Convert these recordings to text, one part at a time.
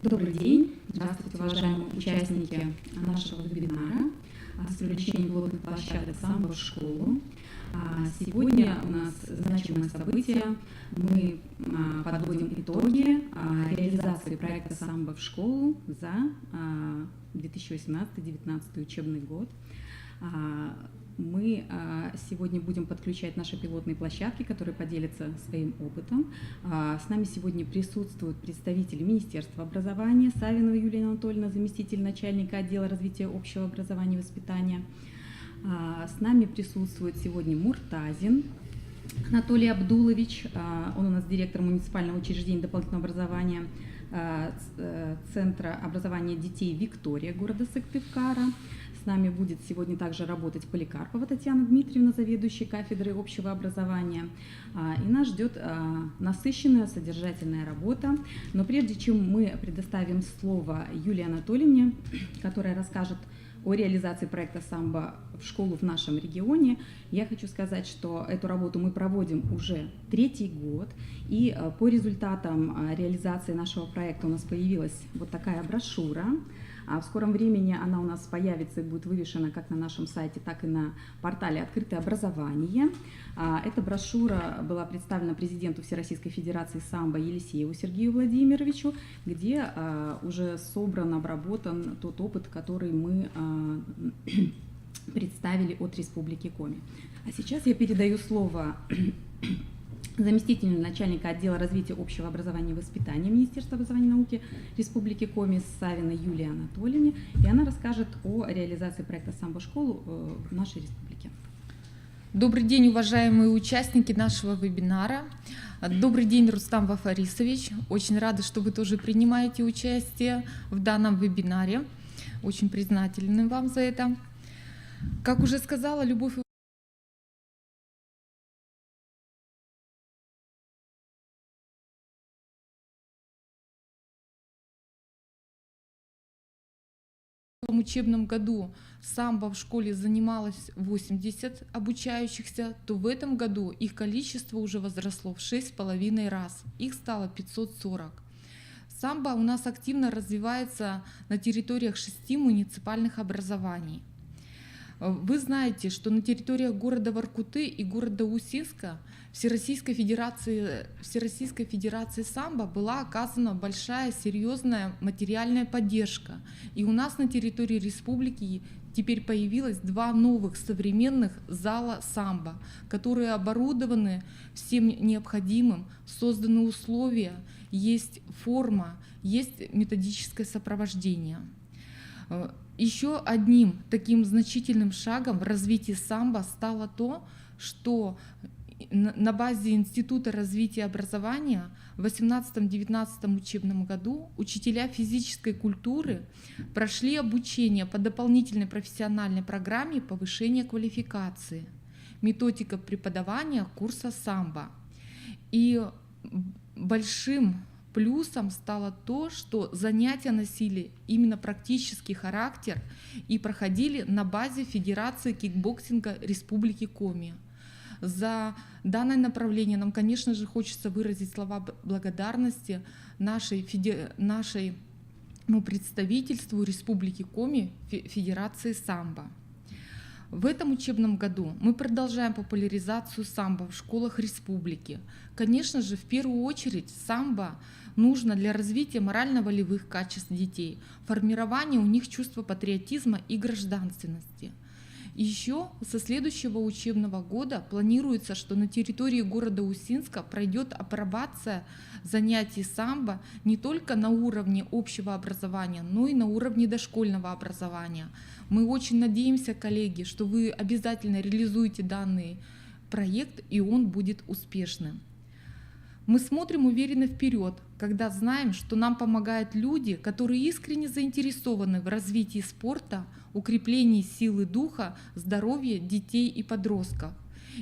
Добрый день! Здравствуйте, уважаемые участники нашего вебинара с привлечением пилотных площадок «Самбо в школу». Сегодня у нас значимое событие. Мы подводим итоги реализации проекта «Самбо в школу» за 2018-2019 учебный год. Мы сегодня будем подключать наши пилотные площадки, которые поделятся своим опытом. С нами сегодня присутствуют представители Министерства образования: Савинова Юлия Анатольевна, заместитель начальника отдела развития общего образования и воспитания. С нами присутствует сегодня Муртазин Анатолий Абдулович, он у нас директор муниципального учреждения дополнительного образования Центра образования детей «Виктория» города Сыктывкара. С нами будет сегодня также работать Поликарпова Татьяна Дмитриевна, заведующая кафедрой общего образования. И нас ждет насыщенная, содержательная работа. Но прежде чем мы предоставим слово Юлии Анатольевне, которая расскажет о реализации проекта «Самбо в школу» в нашем регионе, я хочу сказать, что эту работу мы проводим уже 3-й год, и по результатам реализации нашего проекта у нас появилась вот такая брошюра. В скором времени она у нас появится и будет вывешена как на нашем сайте, так и на портале «Открытое образование». Эта брошюра была представлена президенту Всероссийской Федерации самбо Елисееву Сергею Владимировичу, где уже собран, обработан тот опыт, который мы представили от Республики Коми. А сейчас я передаю слово заместителю начальника отдела развития общего образования и воспитания Министерства образования и науки Республики Коми Савиной Юлии Анатольевне, и она расскажет о реализации проекта «Самбо в школу» в нашей республике. Добрый день, уважаемые участники нашего вебинара. Добрый день, Рустам Вафарисович. Очень рада, что вы тоже принимаете участие в данном вебинаре. Очень признательны вам за это. Как уже сказала Любовь в этом учебном году самбо в школе занималось 80 обучающихся, то в этом году их количество уже возросло в 6,5 раз. Их стало 540. Самбо у нас активно развивается на территориях 6 муниципальных образований. Вы знаете, что на территориях города Воркуты и города Усинска Всероссийской Федерации самбо была оказана большая, серьезная материальная поддержка. И у нас на территории республики теперь появилось 2 новых современных зала самбо, которые оборудованы всем необходимым, созданы условия, есть форма, есть методическое сопровождение. Еще одним таким значительным шагом в развитии самбо стало то, что на базе Института развития образования в 2018-2019 учебном году учителя физической культуры прошли обучение по дополнительной профессиональной программе повышения квалификации, методика преподавания курса самбо. И большим плюсом стало то, что занятия носили именно практический характер и проходили на базе Федерации кикбоксинга Республики Коми. За данное направление нам, конечно же, хочется выразить слова благодарности нашему представительству Республики Коми Федерации самбо. В этом учебном году мы продолжаем популяризацию самбо в школах республики. Конечно же, в первую очередь самбо нужно для развития морально-волевых качеств детей, формирования у них чувства патриотизма и гражданственности. Еще со следующего учебного года планируется, что на территории города Усинска пройдет апробация занятий самбо не только на уровне общего образования, но и на уровне дошкольного образования. Мы очень надеемся, коллеги, что вы обязательно реализуете данный проект, и он будет успешным. Мы смотрим уверенно вперед, когда знаем, что нам помогают люди, которые искренне заинтересованы в развитии спорта, укреплении силы духа, здоровья детей и подростков.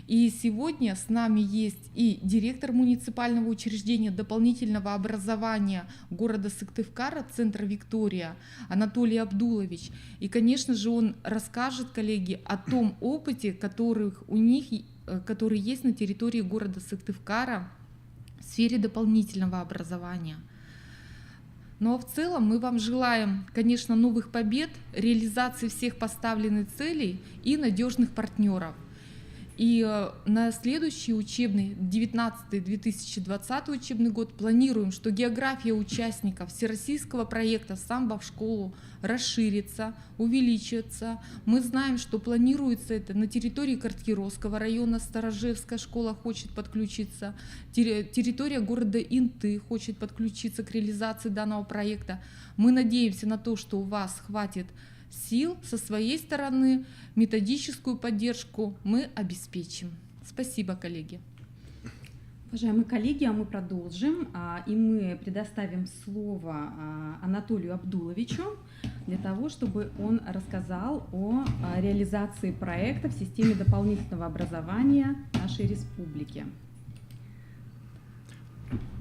И сегодня с нами есть и директор муниципального учреждения дополнительного образования города Сыктывкара, Центра «Виктория» Анатолий Абдулович. И, конечно же, он расскажет, коллеги, о том опыте, который есть на территории города Сыктывкара в сфере дополнительного образования. Ну а в целом мы вам желаем, конечно, новых побед, реализации всех поставленных целей и надежных партнеров. И на следующий учебный, 19-2020 учебный год, планируем, что география участников всероссийского проекта «Самбо в школу» расширится, увеличится. Мы знаем, что планируется это на территории Карткировского района, Старожевская школа хочет подключиться, территория города Инты хочет подключиться к реализации данного проекта. Мы надеемся на то, что у вас хватит сил со своей стороны, методическую поддержку мы обеспечим. Спасибо, коллеги. Уважаемые коллеги, а мы продолжим, и мы предоставим слово Анатолию Абдуловичу для того, чтобы он рассказал о реализации проекта в системе дополнительного образования нашей республики.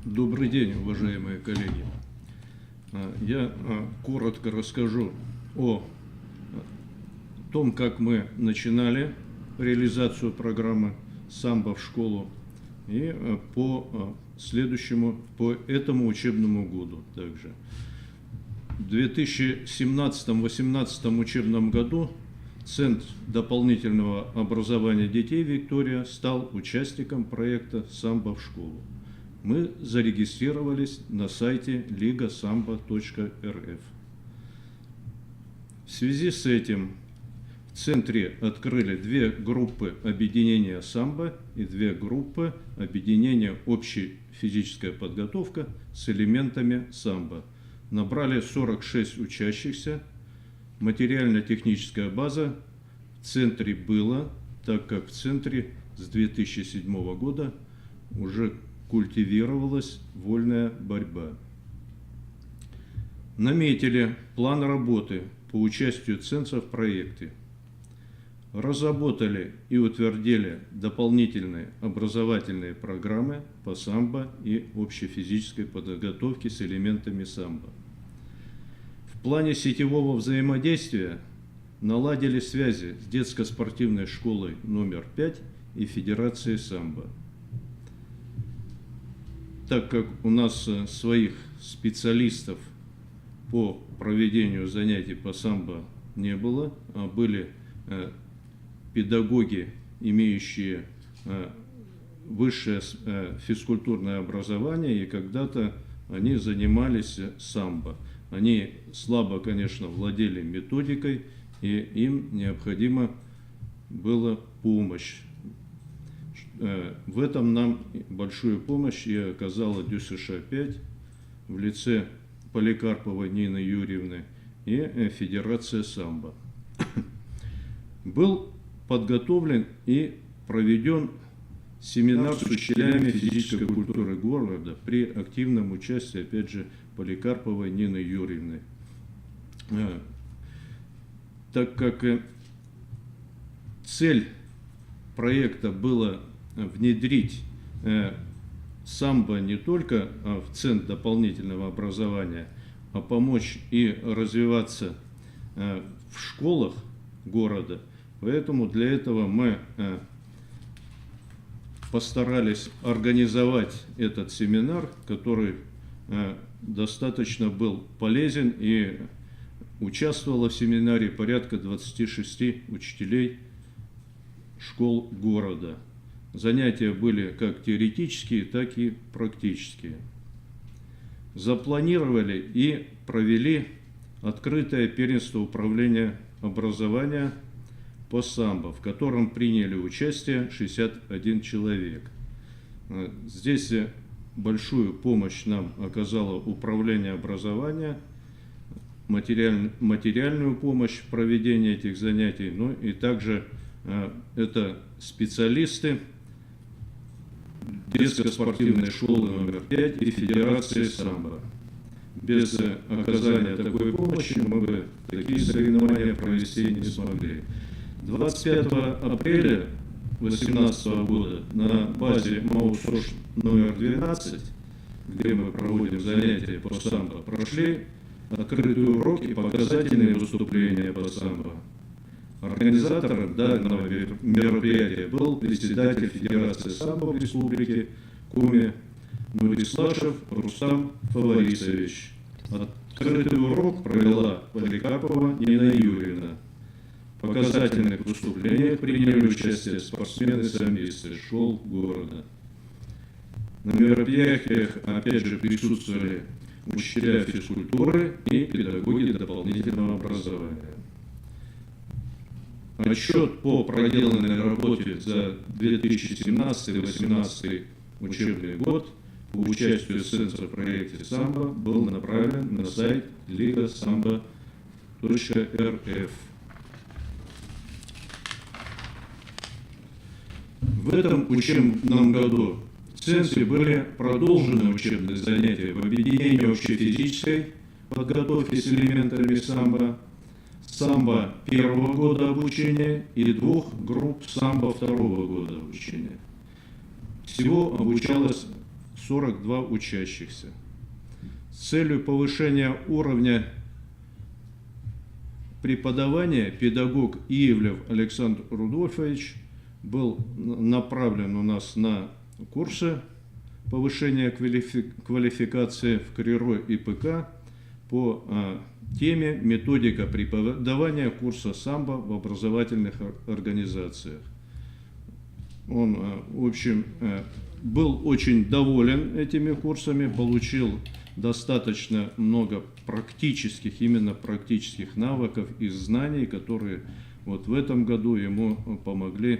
Добрый день, уважаемые коллеги. Я коротко расскажу о том, как мы начинали реализацию программы «Самбо в школу» и по этому учебному году также. В 2017-2018 учебном году Центр дополнительного образования детей «Виктория» стал участником проекта «Самбо в школу». Мы зарегистрировались на сайте ligasamba.rf. В связи с этим в центре открыли 2 группы объединения самбо и 2 группы объединения общей физическая подготовка с элементами самбо. Набрали 46 учащихся. Материально-техническая база в центре была, так как в центре с 2007 года уже культивировалась вольная борьба. Наметили план работы по участию центра в проекте. Разработали и утвердили дополнительные образовательные программы по самбо и общей физической подготовке с элементами самбо. В плане сетевого взаимодействия наладили связи с детско-спортивной школой номер 5 и Федерацией самбо. Так как у нас своих специалистов по проведению занятий по самбо не было, а были педагоги, имеющие высшее физкультурное образование, и когда-то они занимались самбо. Они слабо, конечно, владели методикой, и им необходима была помощь. В этом нам большую помощь и оказала ДЮСШ-5 в лице Поликарповой Нины Юрьевны и Федерация самбо. Был подготовлен и проведен семинар с учителями физической культуры города при активном участии, опять же, Поликарповой Нины Юрьевны. Так как цель проекта была внедрить самбо не только в Центр дополнительного образования, а помочь и развиваться в школах города. Поэтому для этого мы постарались организовать этот семинар, который достаточно был полезен, и участвовало в семинаре порядка 26 учителей школ города. Занятия были как теоретические, так и практические. Запланировали и провели открытое первенство управления образования по самбо, в котором приняли участие 61 человек. Здесь большую помощь нам оказало управление образования, материальную помощь в проведении этих занятий, ну и также это специалисты детско-спортивной школы номер 5 и Федерации самбо. Без оказания такой помощи мы бы такие соревнования провести не смогли. 25 апреля 2018 года на базе МАУСОШ номер 12, где мы проводим занятия по самбо, прошли открытые уроки и показательные выступления по самбо. Организатором данного мероприятия был председатель Федерации самбо в Республике Коми Нурислашев Рустам Фаворисович. Открытый урок провела Поликарпова Нина Юрьевна. В показательных выступлениях приняли участие спортсмены-самбисты школ города. На мероприятиях опять же присутствовали учителя физкультуры и педагоги дополнительного образования. Отчет по проделанной работе за 2017-2018 учебный год по участию Центра в проекте «Самбо» был направлен на сайт ligasamba.rf. В этом учебном году в Центре были продолжены учебные занятия в объединении общефизической подготовки с элементами самбо, самбо первого года обучения и 2 групп самбо второго года обучения. Всего обучалось 42 учащихся. С целью повышения уровня преподавания педагог Ивлев Александр Рудольфович был направлен у нас на курсы повышения квалификации в КРИРО и ПК по теме «Методика преподавания курса самбо в образовательных организациях». Он, в общем, был очень доволен этими курсами, получил достаточно много практических, именно практических навыков и знаний, которые вот в этом году ему помогли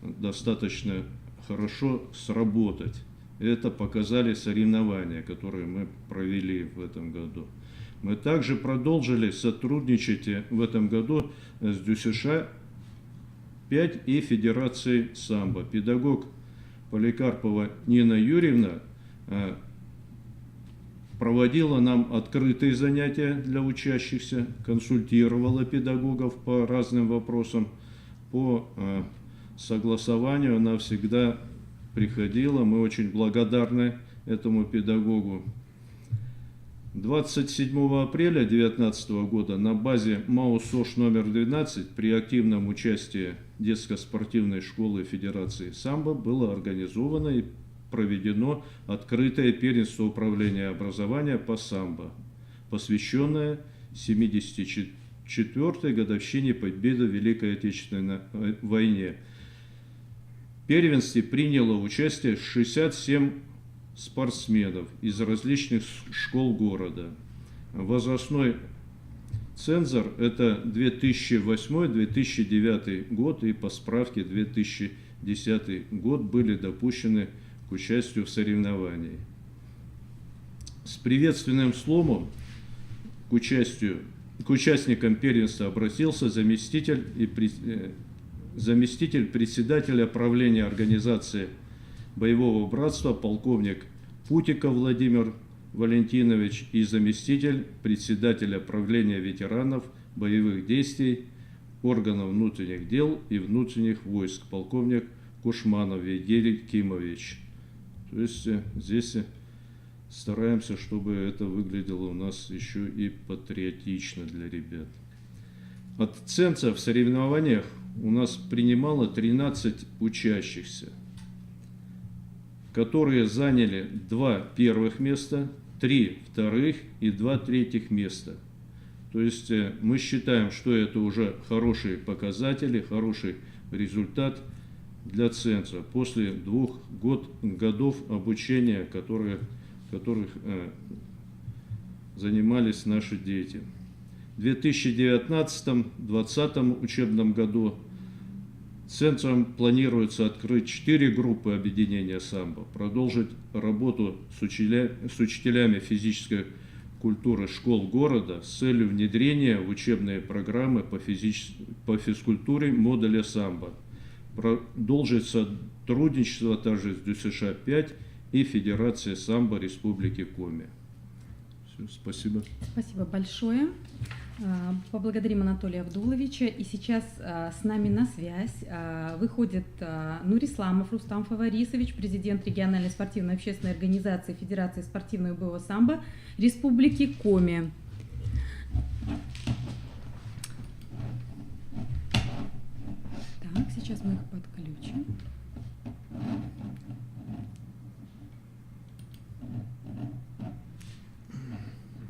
достаточно хорошо сработать. Это показали соревнования, которые мы провели в этом году. Мы также продолжили сотрудничать в этом году с ДЮСШ 5 и Федерацией самбо. Педагог Поликарпова Нина Юрьевна проводила нам открытые занятия для учащихся, консультировала педагогов по разным вопросам. По согласованию она всегда приходила, мы очень благодарны этому педагогу. 27 апреля 2019 года на базе МАУ СОШ номер 12 при активном участии детско-спортивной школы Федерации самбо было организовано и проведено открытое первенство управления образования по самбо, посвященное 74-й годовщине победы в Великой Отечественной войне. В первенстве приняло участие 67 спортсменов из различных школ города. Возрастной цензор – это 2008-2009 год, и по справке 2010 год были допущены к участию в соревновании. С приветственным словом к участникам первенства обратился заместитель председателя правления организации Боевого братства полковник Путиков Владимир Валентинович и заместитель председателя правления ветеранов боевых действий органов внутренних дел и внутренних войск полковник Кушманов Евгений Кимович. То есть здесь стараемся, чтобы это выглядело у нас еще и патриотично для ребят. От центра в соревнованиях у нас принимало 13 учащихся, которые заняли 2 первых места, 3 вторых и 2 третьих места. То есть мы считаем, что это уже хорошие показатели, хороший результат для центра после 2 годов обучения, которых занимались наши дети. В 2019-2020 учебном году центром планируется открыть 4 группы объединения самбо, продолжить работу с учителями физической культуры школ города с целью внедрения в учебные программы по физкультуре модуля самбо. Продолжить сотрудничество также с ДЮСШ 5 и Федерацией самбо Республики Коми. Все, спасибо. Спасибо большое. Поблагодарим Анатолия Абдуловича. И сейчас с нами на связь выходит Нурисламов Рустам Фаварисович, президент региональной спортивной общественной организации Федерации спортивного и боевого самбо Республики Коми. Так, сейчас мы их подключим.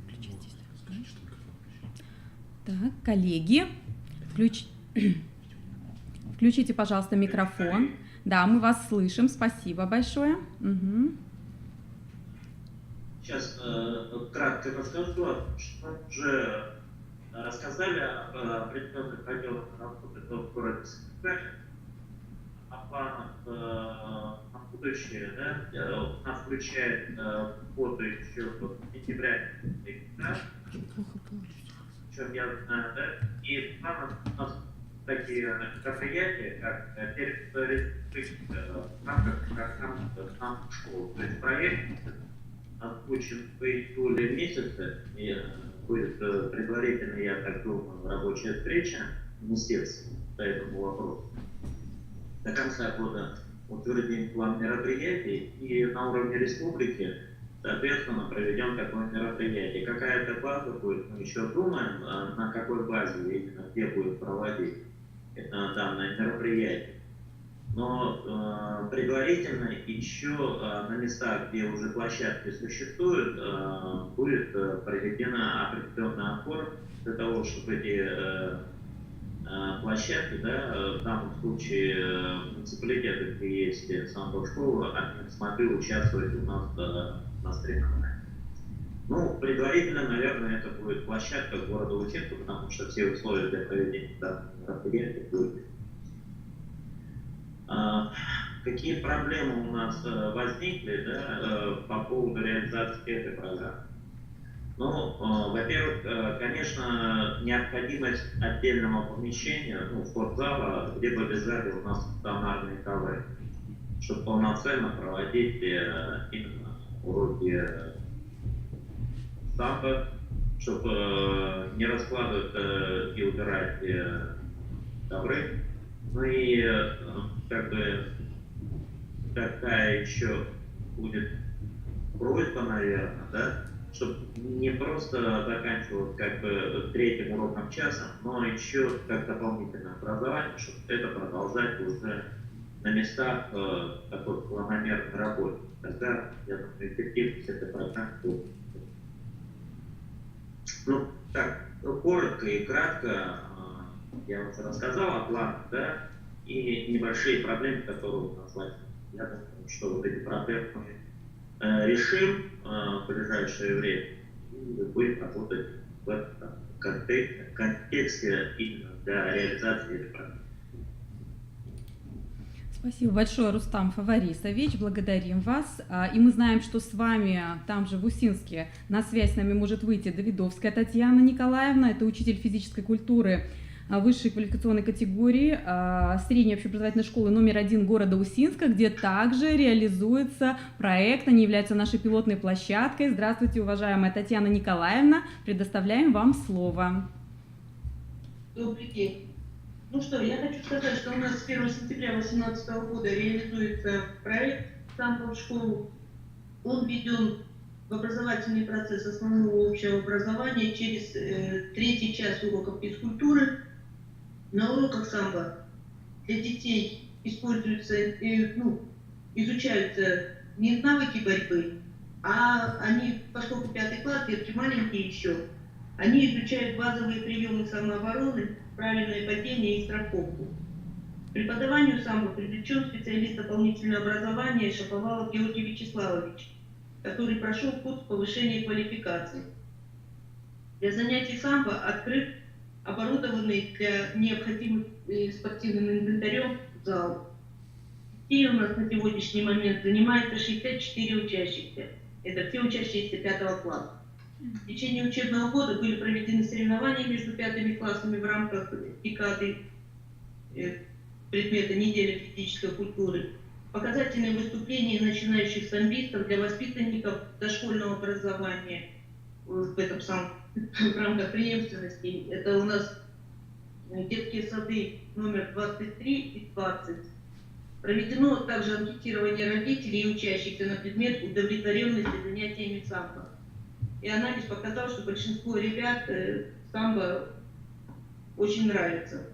Включите Так, коллеги, включите, пожалуйста, микрофон. Да, мы вас слышим. Спасибо большое. Угу. Сейчас кратко расскажу, что уже рассказали о определенных отделах работы в городе Сыктывкаре, о планах на будущее. Да? У нас включает работу еще в сентябре, о чем я знаю, да? И в планах у нас такие мероприятия, как в рамках школы. То есть проект озвучен в июле месяце, и будет предварительно, я так думаю, рабочая встреча министерства по этому вопросу. До конца года утвердим план мероприятий, и на уровне республики, соответственно, проведем такое мероприятие. Какая-то база будет, мы еще думаем, на какой базе именно, где будет проводить данное мероприятие. Но предварительно еще на местах, где уже площадки существуют, будет проведена определенный отбор для того, чтобы эти площадки, да, в данном случае муниципалитеты, где есть самбо-школа, они смогли участвовать у нас на соревнованиях. Ну, предварительно, наверное, это будет площадка города Уфимска, потому что все условия для проведения данного мероприятия будут. Какие проблемы у нас возникли, да, по поводу реализации этой программы? Ну, во-первых, конечно, необходимость отдельного помещения, ну, спортзала, где бы обязательно у нас стационарные ковры, чтобы полноценно проводить именно уроки самбо, чтобы не раскладывать и убирать ковры. Ну и как бы такая еще будет просьба, наверное, да, чтобы не просто заканчивалось как бы третьим уроком часом, но еще как дополнительное образование, чтобы это продолжать уже на местах такой планомерной работы. Тогда, я думаю, эффективность этой программы будет. Ну, так, коротко и кратко я уже рассказал о планах, да, и небольшие проблемы, которые у нас возникли. Я думаю, что вот эти проблемы мы решим в ближайшее время и будем работать в этом контексте именно для реализации этой программы. Спасибо большое, Рустам Фаварисович, благодарим вас. И мы знаем, что с вами там же в Усинске на связь с нами может выйти Давидовская Татьяна Николаевна, это учитель физической культуры высшей квалификационной категории средней общеобразовательной школы номер 1 города Усинска, где также реализуется проект, они являются нашей пилотной площадкой. Здравствуйте, уважаемая Татьяна Николаевна, предоставляем вам слово. Добрый день. Ну что, я хочу сказать, что у нас с 1 сентября 2018 года реализуется проект «Самбо в школу». Он введен в образовательный процесс основного общего образования через третий час уроков физкультуры. На уроках самбо для детей используются, изучаются не навыки борьбы, а они, поскольку 5 класс, детки маленькие еще, они изучают базовые приемы самообороны, правильное падение и страховку. К преподаванию самбо привлечен специалист дополнительного образования Шаповалов Георгий Вячеславович, который прошел курс повышения квалификации. Для занятий самбо открыт оборудованный для необходимых спортивным инвентарем зал. И у нас на сегодняшний момент занимается 64 учащихся. Это все учащиеся 5 класса. В течение учебного года были проведены соревнования между 5 классами в рамках декады предмета недели физической культуры. Показательные выступления начинающих самбистов для воспитанников дошкольного образования в рамках преемственности. Это у нас детские сады номер 23 и 20. Проведено также анкетирование родителей и учащихся на предмет удовлетворенности занятиями самбо. И анализ показал, что большинство ребят самбо очень нравится.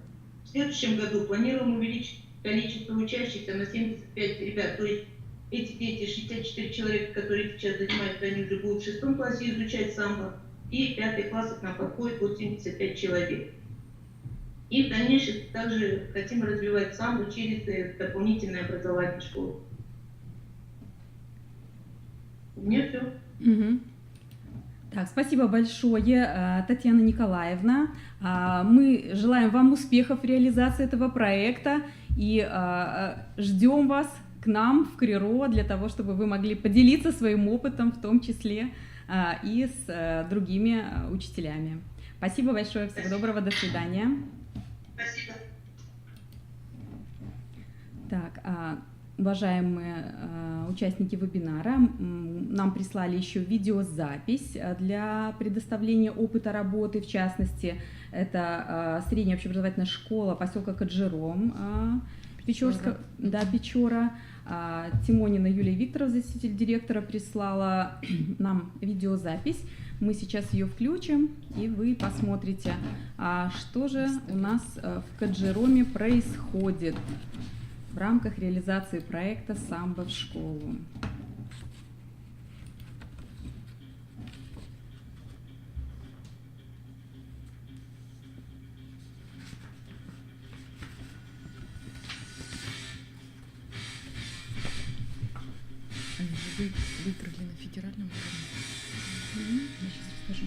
В следующем году планируем увеличить количество учащихся на 75 ребят. То есть эти дети, 64 человека, которые сейчас занимаются, они уже будут в 6 классе изучать самбо. и 5 классов нам подходит вот 75 человек. И в дальнейшем также хотим развивать самбо через дополнительное образование школы. У меня все. Мгм. Так, спасибо большое, Татьяна Николаевна. Мы желаем вам успехов в реализации этого проекта и ждем вас к нам в КРИРО для того, чтобы вы могли поделиться своим опытом, в том числе и с другими учителями. Спасибо большое, всего доброго, до свидания. Спасибо. Так, уважаемые участники вебинара, нам прислали еще видеозапись для предоставления опыта работы, в частности, это средняя общеобразовательная школа поселка Каджиром, Печора. Тимонина Юлия Викторовна, заместитель директора, прислала нам видеозапись. Мы сейчас ее включим, и вы посмотрите, что же у нас в Каджироме происходит в рамках реализации проекта «Самбо в школу». Они же выиграли на федеральном уровне. Я сейчас расскажу.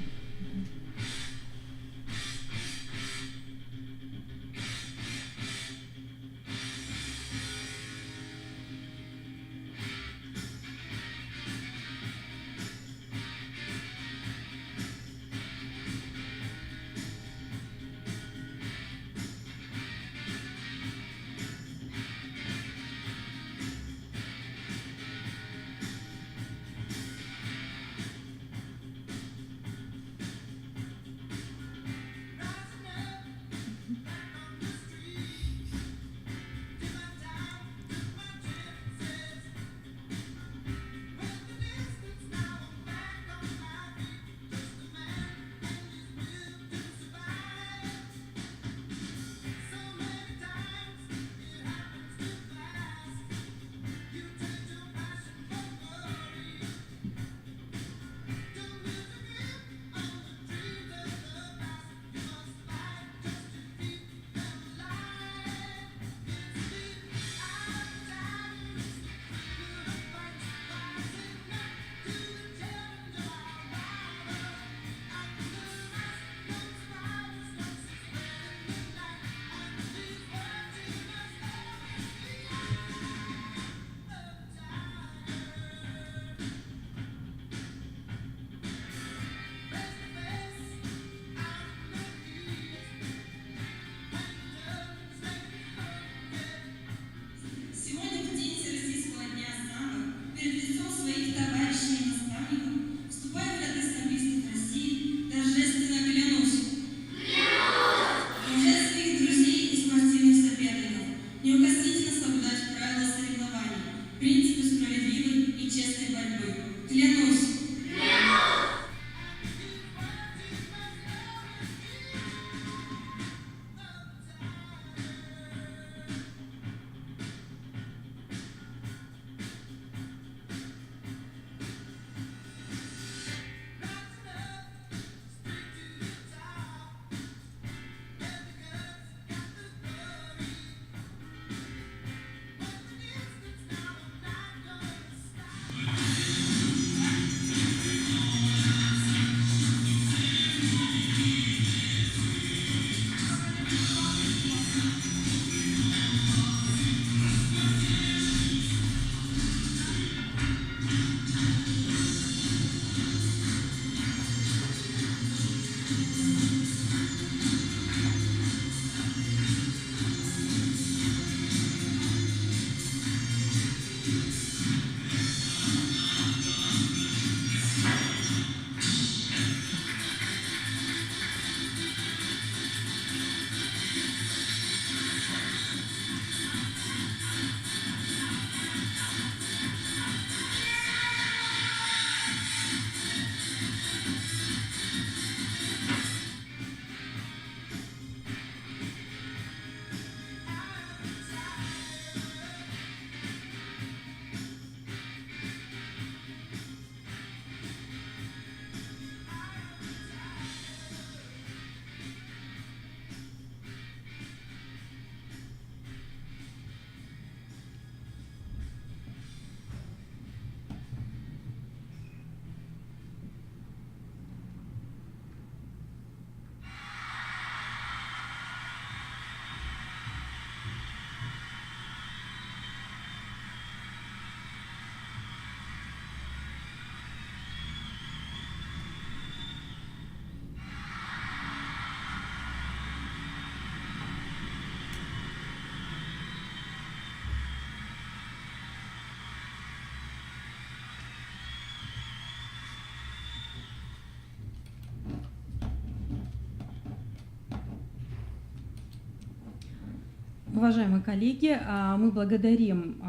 Уважаемые коллеги, мы благодарим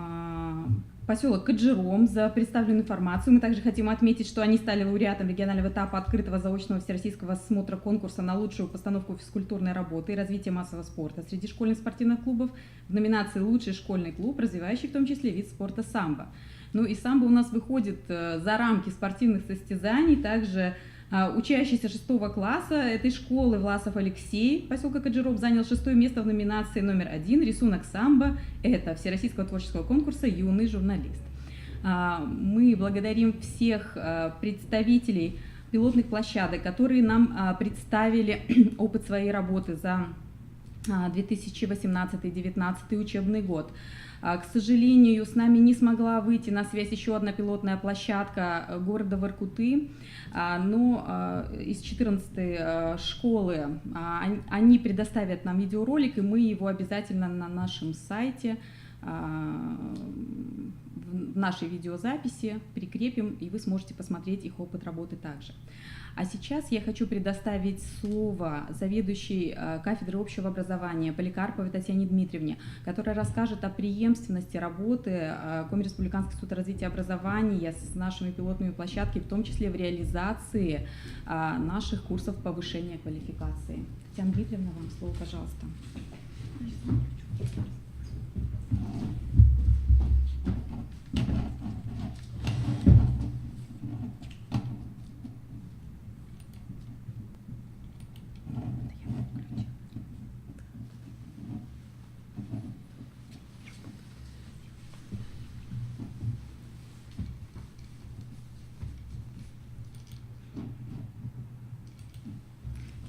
поселок Каджиром за представленную информацию. Мы также хотим отметить, что они стали лауреатом регионального этапа открытого заочного всероссийского смотра конкурса на лучшую постановку физкультурной работы и развитие массового спорта среди школьных спортивных клубов в номинации «Лучший школьный клуб, развивающий в том числе вид спорта самбо». Ну и самбо у нас выходит за рамки спортивных состязаний, также учащийся 6 класса этой школы Власов Алексей, поселка Каджиров, занял 6-е место в номинации номер 1 «Рисунок самбо». Это Всероссийского творческого конкурса «Юный журналист». Мы благодарим всех представителей пилотных площадок, которые нам представили опыт своей работы за 2018-2019 учебный год. К сожалению, с нами не смогла выйти на связь еще одна пилотная площадка города Воркуты, но из 14-й школы они предоставят нам видеоролик, и мы его обязательно на нашем сайте, в нашей видеозаписи прикрепим, и вы сможете посмотреть их опыт работы также. А сейчас я хочу предоставить слово заведующей кафедры общего образования Поликарповой Татьяне Дмитриевне, которая расскажет о преемственности работы Коми-Республиканского института развития образования с нашими пилотными площадками, в том числе в реализации наших курсов повышения квалификации. Татьяна Дмитриевна, вам слово, пожалуйста.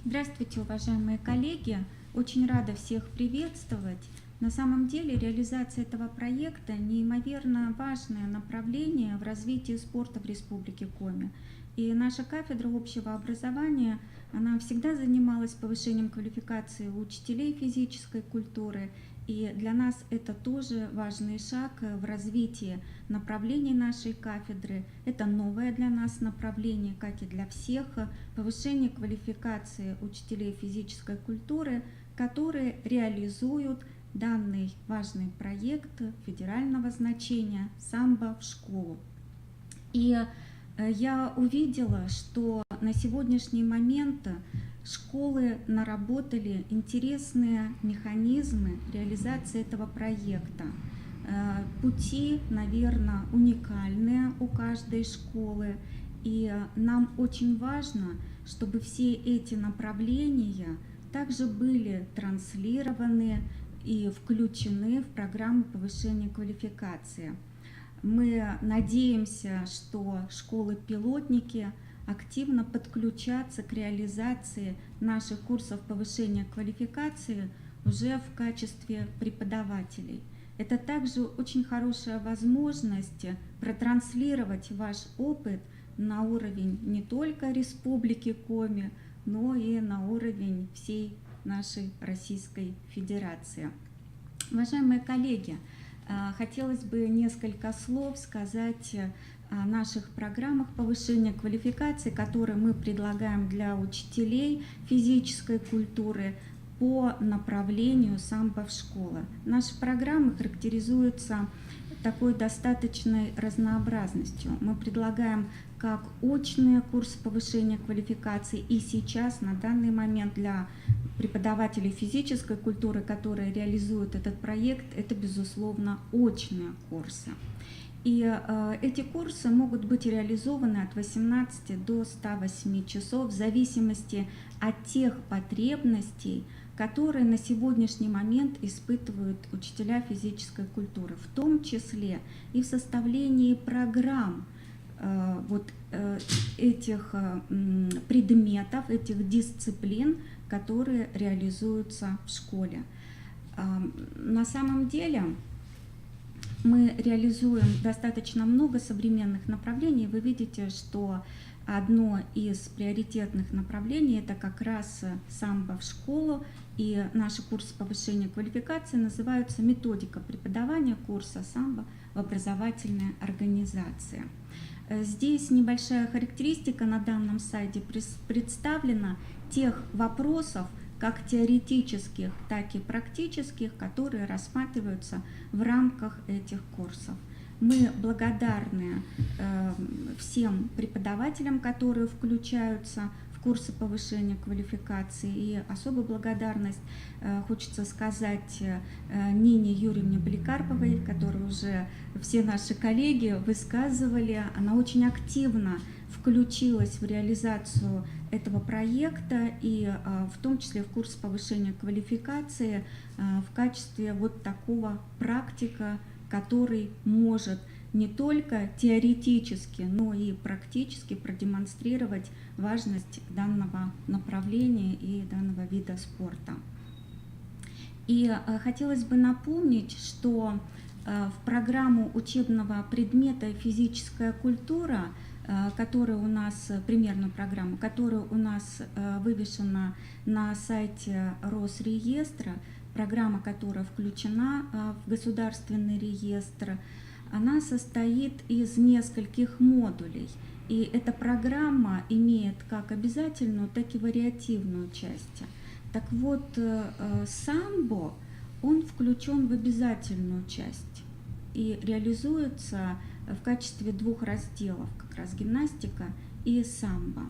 Здравствуйте, уважаемые коллеги! Очень рада всех приветствовать. На самом деле реализация этого проекта неимоверно важное направление в развитии спорта в Республике Коми. И наша кафедра общего образования, она всегда занималась повышением квалификации учителей физической культуры. И для нас это тоже важный шаг в развитии направлений нашей кафедры. Это новое для нас направление, как и для всех, повышение квалификации учителей физической культуры, которые реализуют данный важный проект федерального значения «Самбо в школу». И я увидела, что на сегодняшний момент школы наработали интересные механизмы реализации этого проекта. Пути, наверное, уникальные у каждой школы, и нам очень важно, чтобы все эти направления также были транслированы и включены в программу повышения квалификации. Мы надеемся, что школы-пилотники активно подключаться к реализации наших курсов повышения квалификации уже в качестве преподавателей. Это также очень хорошая возможность протранслировать ваш опыт на уровень не только Республики Коми, но и на уровень всей нашей Российской Федерации. Уважаемые коллеги, хотелось бы несколько слов сказать о наших программах повышения квалификации, которые мы предлагаем для учителей физической культуры по направлению самбо в школы. Наши программы характеризуются такой достаточной разнообразностью. Мы предлагаем как очные курсы повышения квалификации, и сейчас на данный момент для преподавателей физической культуры, которые реализуют этот проект, это, безусловно, очные курсы. И эти курсы могут быть реализованы от 18 до 108 часов в зависимости от тех потребностей, которые на сегодняшний момент испытывают учителя физической культуры, в том числе и в составлении программ этих предметов, этих дисциплин, которые реализуются в школе. На самом деле мы реализуем достаточно много современных направлений. Вы видите, что одно из приоритетных направлений – это как раз самбо в школу, и наши курсы повышения квалификации называются «Методика преподавания курса самбо в образовательной организации». Здесь небольшая характеристика на данном сайте представлена тех вопросов, как теоретических, так и практических, которые рассматриваются в рамках этих курсов. Мы благодарны всем преподавателям, которые включаются в курсы повышения квалификации, и особую благодарность хочется сказать Нине Юрьевне Поликарповой, которую уже все наши коллеги высказывали. Она очень активно включилась в реализацию этого проекта, и в том числе в курс повышения квалификации в качестве вот такого практика, который может не только теоретически, но и практически продемонстрировать важность данного направления и данного вида спорта. И хотелось бы напомнить, что в программу учебного предмета «Физическая культура», которая у нас, примерную программу, которая у нас вывешена на сайте Росреестра, программа, которая включена в государственный реестр, она состоит из нескольких модулей. И эта программа имеет как обязательную, так и вариативную часть. Так вот, самбо, он включен в обязательную часть и реализуется в качестве двух разделов, как раз гимнастика и самбо.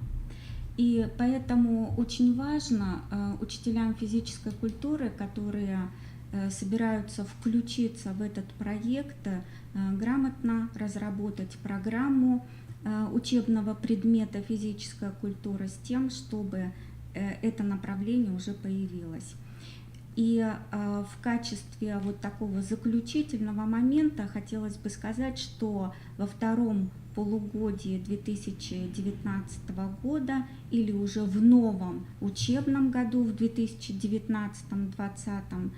И поэтому очень важно учителям физической культуры, которые собираются включиться в этот проект, грамотно разработать программу учебного предмета «Физическая культура» с тем, чтобы это направление уже появилось. И в качестве вот такого заключительного момента хотелось бы сказать, что во втором полугодии 2019 года или уже в новом учебном году, в 2019-2020,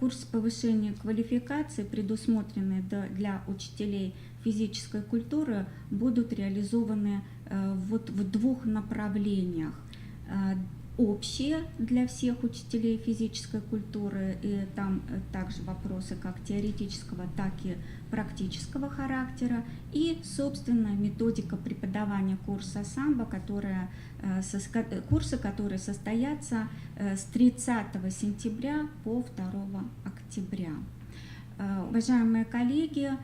курсы повышения квалификации, предусмотренные для учителей физической культуры, будут реализованы вот в двух направлениях. Общие для всех учителей физической культуры, и там также вопросы как теоретического, так и практического характера, и, собственно, методика преподавания курса самбо, курсы, которые состоятся с 30 сентября по 2 октября. Уважаемые коллеги,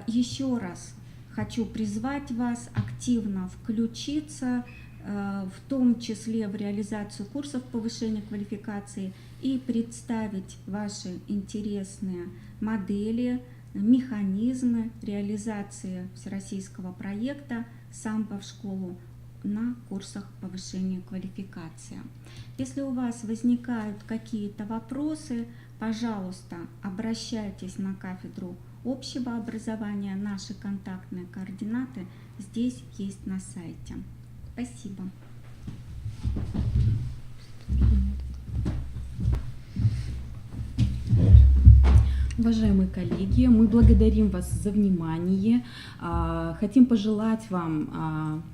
еще раз хочу призвать вас активно включиться в том числе в реализацию курсов повышения квалификации и представить ваши интересные модели, механизмы реализации всероссийского проекта «Самбо в школу» на курсах повышения квалификации. Если у вас возникают какие-то вопросы, пожалуйста, обращайтесь на кафедру общего образования. Наши контактные координаты здесь есть на сайте. Спасибо. Уважаемые коллеги, мы благодарим вас за внимание. Хотим пожелать вам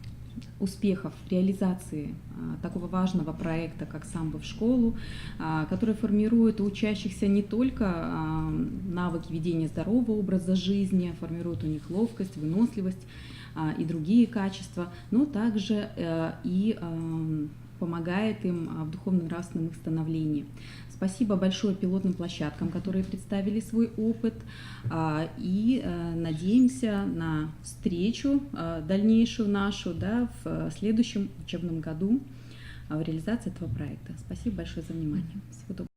успехов в реализации такого важного проекта, как «Самбо в школу», который формирует у учащихся не только навыки ведения здорового образа жизни, формирует у них ловкость, выносливость и другие качества, но также и помогает им в духовно-нравственном их становлении. Спасибо большое пилотным площадкам, которые представили свой опыт, и надеемся на встречу дальнейшую нашу, в следующем учебном году в реализации этого проекта. Спасибо большое за внимание. Всего доброго.